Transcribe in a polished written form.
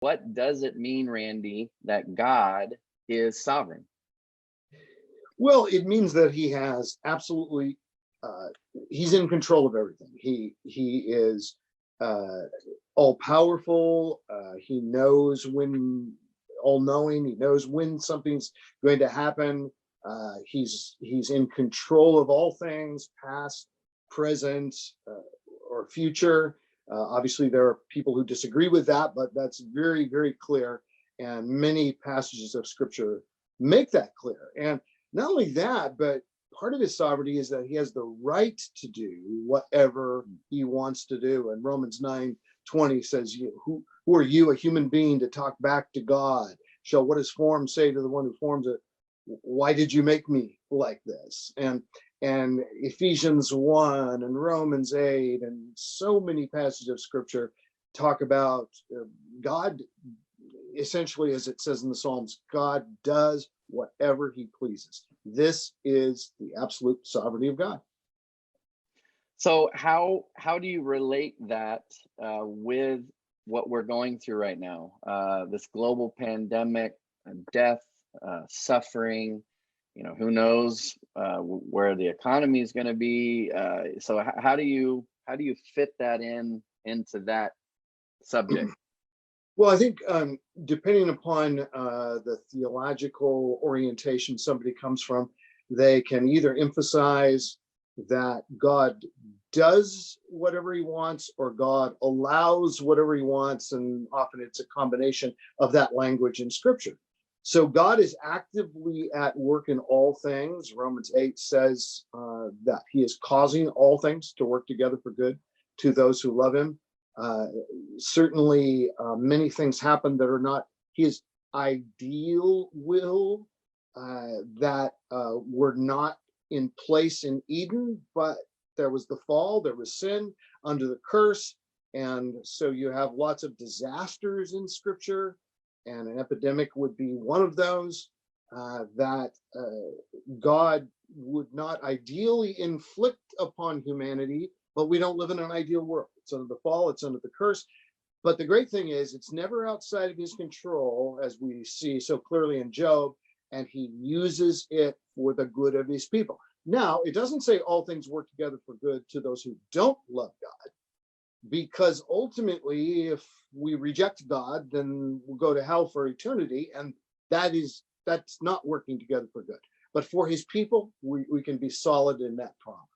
What does it mean, Randy, that God is sovereign? Well, it means that he has absolutely, uh, he's in control of everything. He is uh, all powerful. He knows when, all knowing. He knows when something's going to happen. He's in control of all things, past, present, or future. Obviously, there are people who disagree with that, but that's very, very clear. And many passages of Scripture make that clear. And not only that, but part of his sovereignty is that he has the right to do whatever he wants to do. And Romans 9:20 says, who are you, a human being, to talk back to God? Shall what is formed say to the one who forms it, why did you make me like this? And Ephesians 1 and Romans 8 and so many passages of Scripture talk about God. Essentially, as it says in the Psalms, God does whatever he pleases. This is the absolute sovereignty of God. So how do you relate that with what we're going through right now? This global pandemic, death, suffering. Who knows where the economy is going to be. So how do you fit that into that subject? Well, I think depending upon the theological orientation somebody comes from, they can either emphasize that God does whatever he wants or God allows whatever he wants. And often it's a combination of that language in Scripture. So God is actively at work in all things. Romans 8 says that he is causing all things to work together for good to those who love him. Certainly, many things happen that are not his ideal will, that were not in place in Eden, but there was the fall, there was sin under the curse. And so you have lots of disasters in Scripture, and an epidemic would be one of those that God would not ideally inflict upon humanity, but we don't live in an ideal world. It's under the fall, it's under the curse. But the great thing is, it's never outside of his control, as we see so clearly in Job, and he uses it for the good of his people. Now, it doesn't say all things work together for good to those who don't love God, because ultimately, if we reject God, then we'll go to hell for eternity, and that's not working together for good. But for his people, we can be solid in that promise.